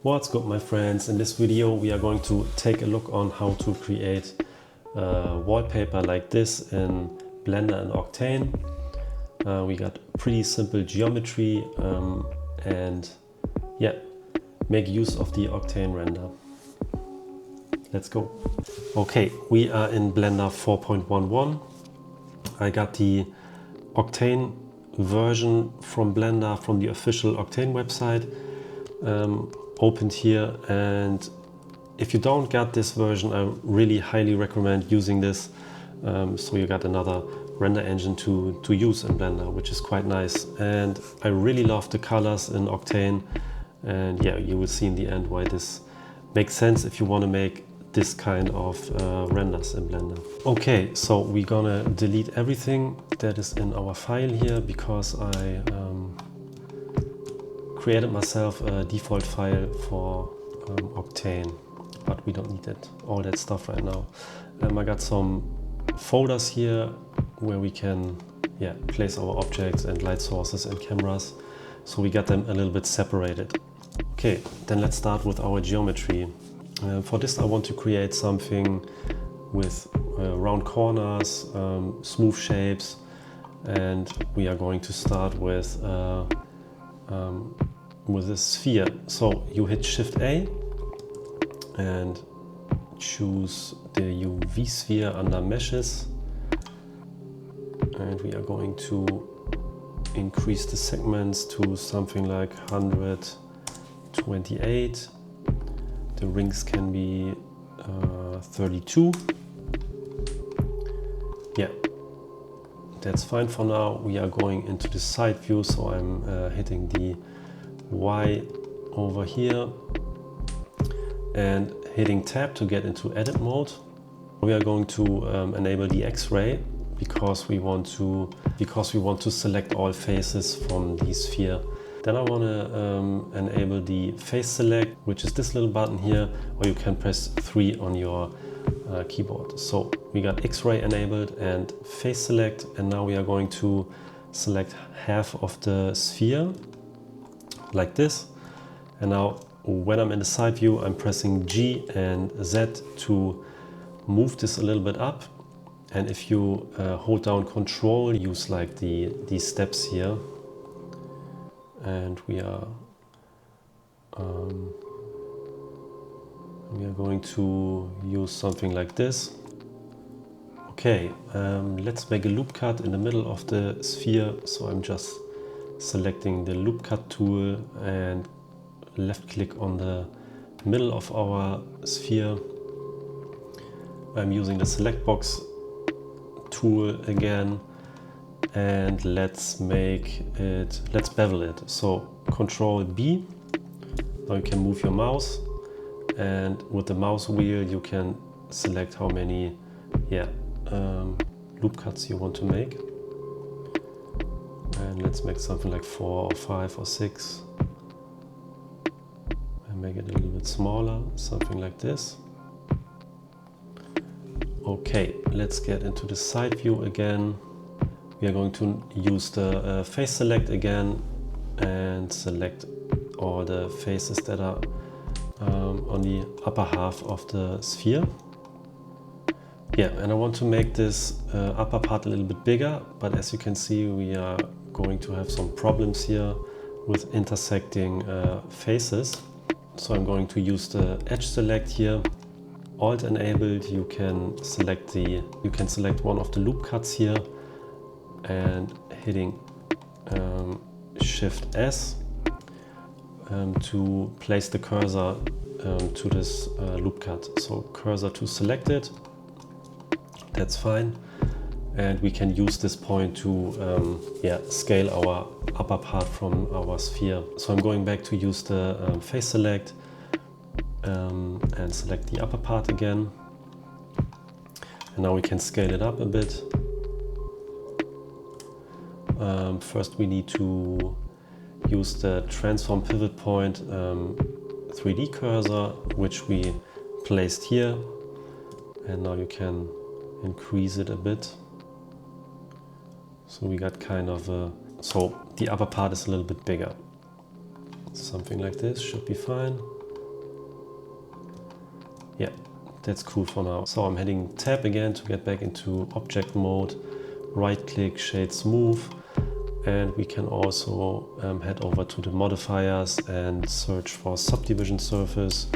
What's good, my friends? In this video we are going to take a look on how to create a wallpaper like this in Blender and Octane. We got pretty simple geometry and yeah, make use of the Octane render. Let's go. Okay, we are in Blender 4.11. I got the Octane version from Blender from the official Octane website opened here, and if you don't got this version, I really highly recommend using this, so you got another render engine to use in Blender, which is quite nice. And I really love the colors in Octane, and yeah, you will see in the end why this makes sense if you want to make this kind of renders in Blender. Okay, so we're gonna delete everything that is in our file here because I created myself a default file for Octane, but we don't need all that stuff right now. I got some folders here where we can place our objects and light sources and cameras, so we got them a little bit separated. Okay, then let's start with our geometry. For this I want to create something with round corners, smooth shapes, and we are going to start with a sphere. So you hit Shift A and choose the UV sphere under meshes, and we are going to increase the segments to something like 128. The rings can be 32. Yeah, that's fine for now. We are going into the side view, so I'm hitting the Y over here and hitting Tab to get into edit mode. We are going to enable the X-ray because we want to select all faces from the sphere. Then I want to enable the face select, which is this little button here, or you can press 3 on your keyboard. So we got X-ray enabled and face select, and now we are going to select half of the sphere like this. And now when I'm in the side view, I'm pressing G and Z to move this a little bit up. And if you hold down Control, use like these steps here, and we are going to use something like this. Okay, let's make a loop cut in the middle of the sphere. So I'm just selecting the loop cut tool and left click on the middle of our sphere. I'm using the select box tool again, and let's bevel it. So Control B, now you can move your mouse, and with the mouse wheel you can select how many loop cuts you want to make. And let's make something like 4 or 5 or 6. And make it a little bit smaller, something like this. Okay, let's get into the side view again. We are going to use the face select again and select all the faces that are on the upper half of the sphere. Yeah, and I want to make this upper part a little bit bigger, but as you can see, we are going to have some problems here with intersecting faces. So I'm going to use the edge select here. Alt enabled, you can select one of the loop cuts here and hitting Shift S to place the cursor to this loop cut. So cursor to select it, that's fine. And we can use this point to scale our upper part from our sphere. So I'm going back to use the face select and select the upper part again. And now we can scale it up a bit. First we need to use the transform pivot point 3D cursor, which we placed here. And now you can increase it a bit. So we got kind of so the upper part is a little bit bigger. Something like this should be fine. yeah, that's cool for now. So I'm hitting tab again to get back into object mode, right click, shade smooth, and we can also head over to the modifiers and search for subdivision surface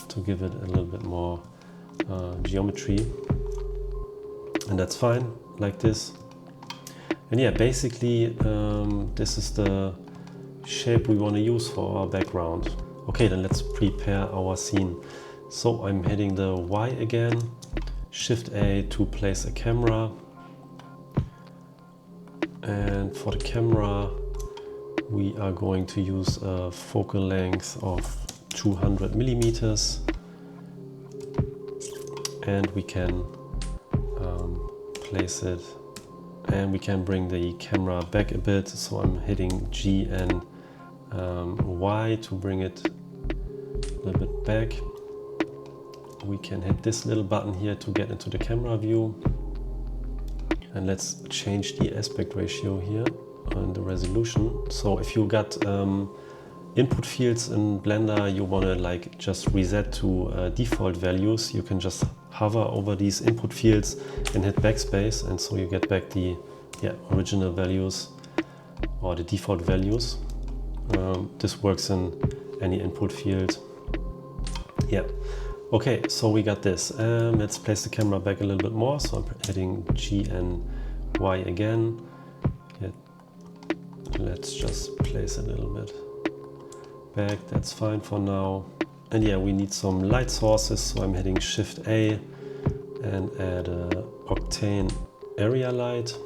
to give it a little bit more geometry. And that's fine, like this. And yeah, basically this is the shape we want to use for our background. Okay, then let's prepare our scene. So I'm hitting the Y again, Shift A to place a camera. And for the camera, we are going to use a focal length of 200 millimeters. And we can place it, and we can bring the camera back a bit. So I'm hitting G and Y to bring it a little bit back. We can hit this little button here to get into the camera view. And let's change the aspect ratio here and the resolution. So if you got input fields in Blender, you want to like just reset to default values, you can just hover over these input fields and hit backspace, and so you get back the original values or the default values. This works in any input field. Yeah. Okay, so we got this. Let's place the camera back a little bit more. So I'm hitting G and Y again. Yeah. Let's just place it a little bit back. That's fine for now. And yeah, we need some light sources. So I'm hitting Shift A and add a Octane area light.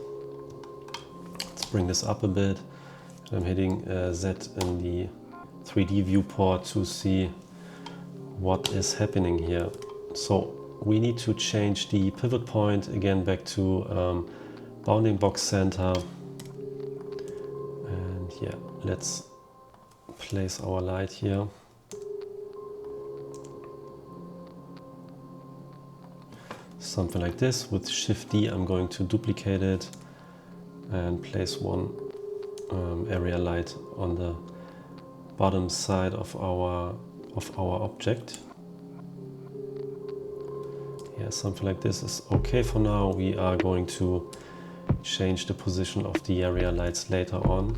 Let's bring this up a bit. I'm hitting Z in the 3D viewport to see what is happening here. So we need to change the pivot point again back to bounding box center. And yeah, let's place our light here. Something like this. With Shift D, I'm going to duplicate it and place one area light on the bottom side of our object. Yeah, something like this is okay for now. We are going to change the position of the area lights later on.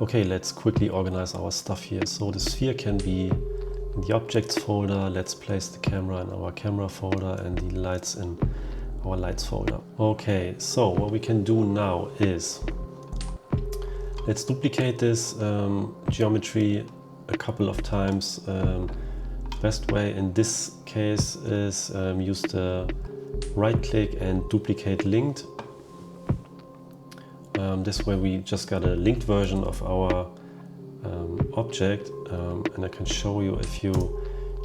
Okay, let's quickly organize our stuff here. So the sphere can be in the objects folder. Let's place the camera in our camera folder and the lights in our lights folder. Okay, so what we can do now is let's duplicate this geometry a couple of times. Best way in this case is use the right click and duplicate linked. This way we just got a linked version of our object, and I can show you if you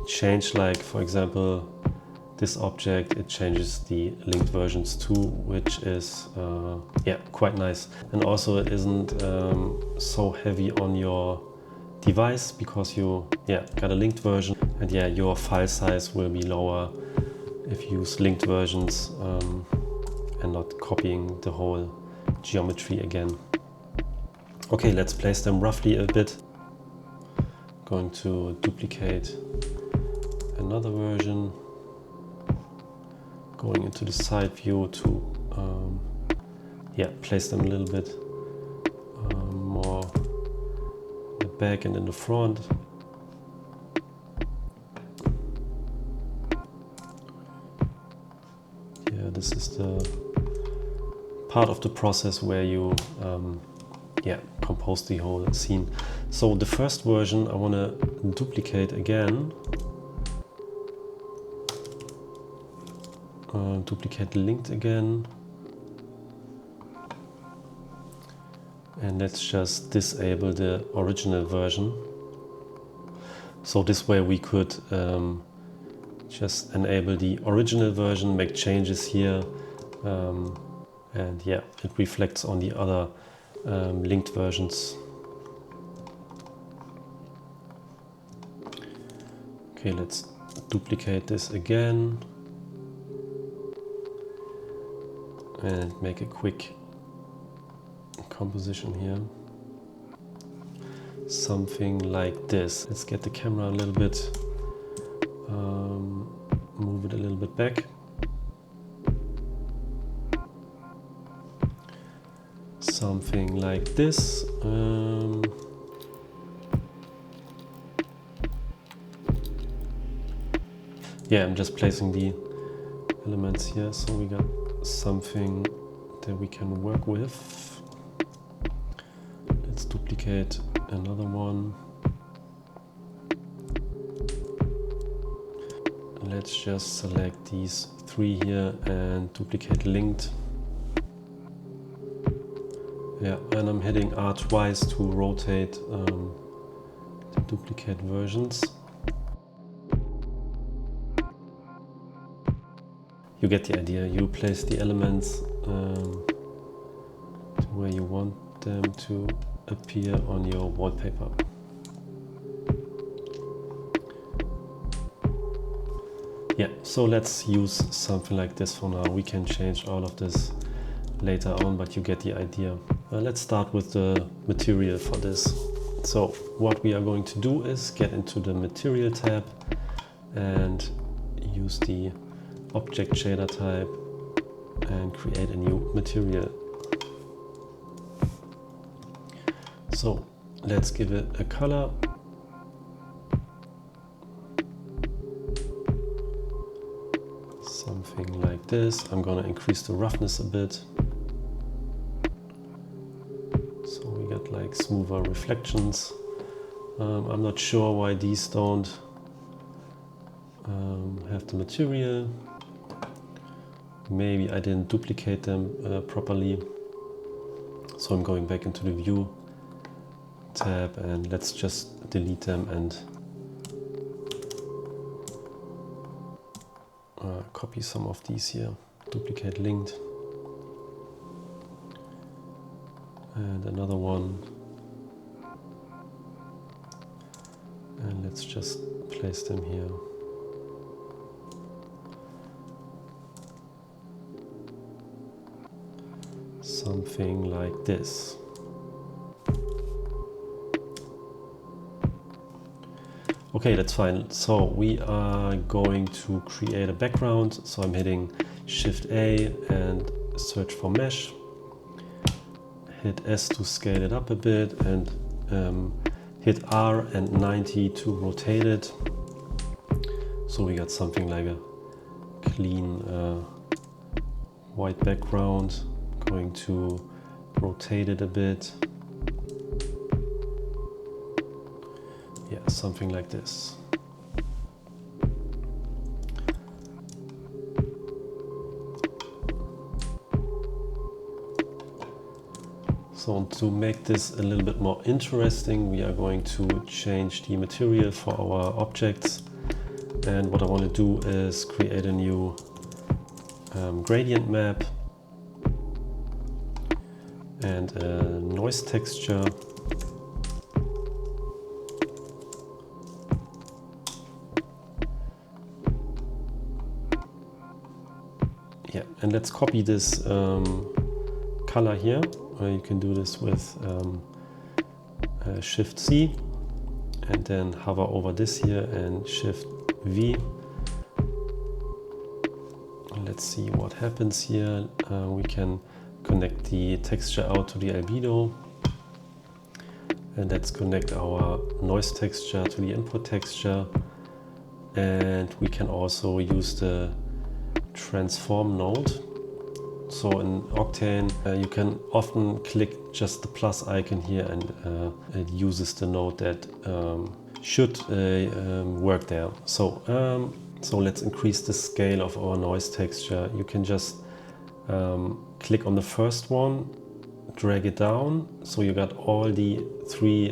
change, like for example this object, it changes the linked versions too, which is yeah, quite nice. And also it isn't so heavy on your device because you got a linked version, and yeah, your file size will be lower if you use linked versions and not copying the whole geometry again. Okay, let's place them roughly a bit. Going to duplicate another version, going into the side view to place them a little bit more in the back and in the front. Yeah, this is the part of the process where you compose the whole scene. So the first version I want to duplicate again. Duplicate linked again. And let's just disable the original version. So this way we could just enable the original version, make changes here, and yeah, it reflects on the other linked versions. Okay, let's duplicate this again and make a quick composition here. Something like this. Let's get the camera a little bit Move it a little bit back. Something like this. Yeah, I'm just placing the elements here, so we got something that we can work with. Let's duplicate another one. Let's just select these three here and duplicate linked. Yeah, and I'm hitting R twice to rotate the duplicate versions. You get the idea. You place the elements to where you want them to appear on your wallpaper. Yeah, so let's use something like this for now. We can change all of this later on, but you get the idea. Let's start with the material for this. So what we are going to do is get into the material tab and use the object shader type and create a new material. So let's give it a color. Something like this. I'm gonna increase the roughness a bit. So we got like smoother reflections. I'm not sure why these don't have the material. Maybe I didn't duplicate them properly. So I'm going back into the view tab and let's just delete them and copy some of these here, duplicate linked, and another one, and let's just place them here. Something like this. Okay, that's fine. So we are going to create a background. So I'm hitting Shift A and search for mesh. Hit S to scale it up a bit and hit R and 90 to rotate it. So we got something like a clean white background. Going to rotate it a bit. Yeah, something like this. So to make this a little bit more interesting, we are going to change the material for our objects. And what I want to do is create a new gradient map and a noise texture. Yeah, and let's copy this color here. You can do this with Shift C and then hover over this here and Shift V. Let's see what happens here. We can connect the texture out to the albedo. And let's connect our noise texture to the input texture. And we can also use the transform node. So in Octane, you can often click just the plus icon here and it uses the node that should work there. So let's increase the scale of our noise texture. You can just click on the first one, drag it down. So you got all the three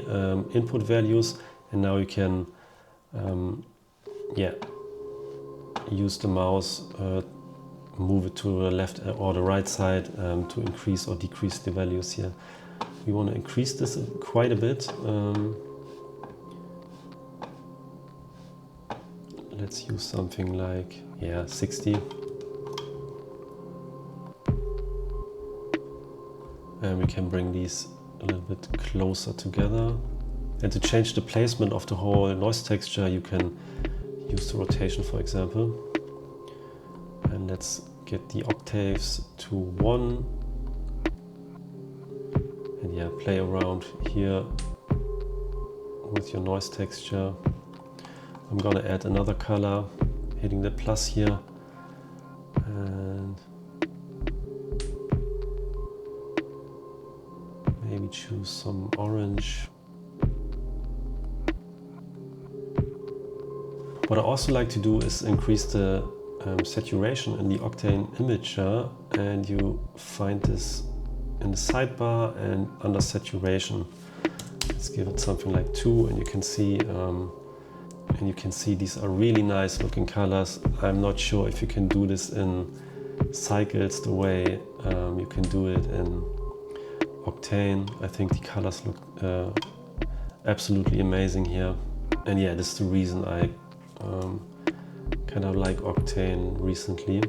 input values, and now you can use the mouse, move it to the left or the right side to increase or decrease the values here. We want to increase this quite a bit. Let's use something like 60. And we can bring these a little bit closer together. And to change the placement of the whole noise texture, you can use the rotation, for example. And let's get the octaves to 1. And yeah, play around here with your noise texture. I'm gonna add another color, hitting the plus here, and maybe choose some orange. What I also like to do is increase the saturation in the Octane imager, and you find this in the sidebar and under saturation. Let's give it something like 2, and you can see these are really nice looking colors. I'm not sure if you can do this in cycles the way you can do it in Octane. I think the colors look absolutely amazing here. And yeah, this is the reason I kind of like Octane recently.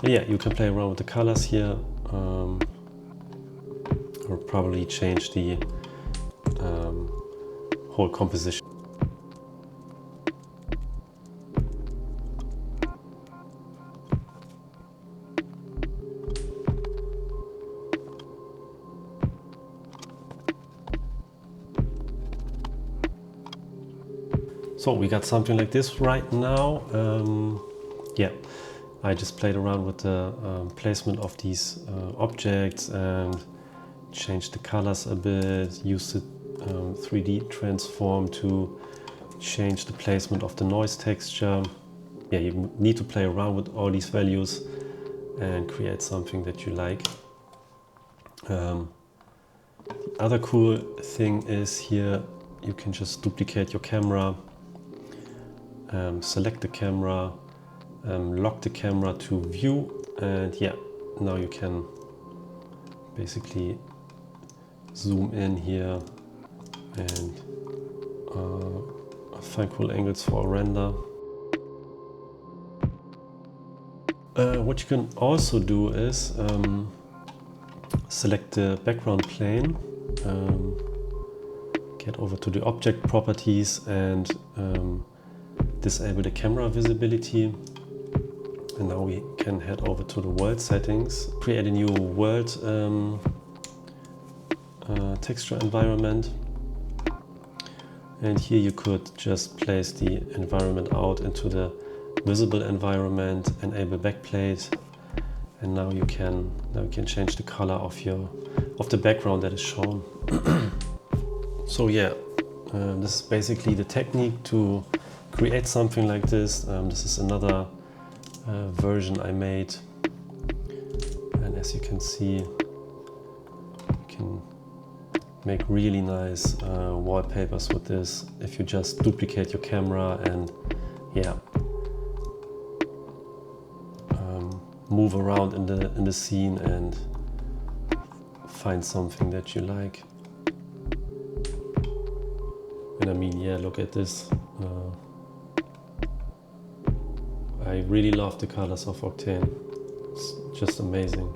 And yeah, you can play around with the colors here, or probably change the whole composition. So we got something like this right now. Yeah, I just played around with the placement of these objects and changed the colors a bit, used the 3D transform to change the placement of the noise texture. Yeah, you need to play around with all these values and create something that you like. The other cool thing is here you can just duplicate your camera, select the camera, lock the camera to view, and yeah, now you can basically zoom in here and find cool angles for a render. What you can also do is select the background plane, get over to the object properties and disable the camera visibility. And now we can head over to the world settings, create a new world texture environment. And here you could just place the environment out into the visible environment, enable backplate, and now you can change the color of the background that is shown. So yeah, this is basically the technique to create something like this. This is another version I made, and as you can see, you can make really nice wallpapers with this if you just duplicate your camera and yeah, move around in the scene and find something that you like. And I mean, yeah, look at this. I really love the colors of Octane. It's just amazing.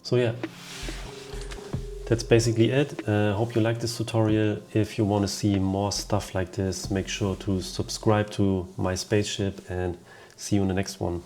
So yeah, that's basically it. Hope you like this tutorial. If you want to see more stuff like this, make sure to subscribe to my spaceship, and see you in the next one.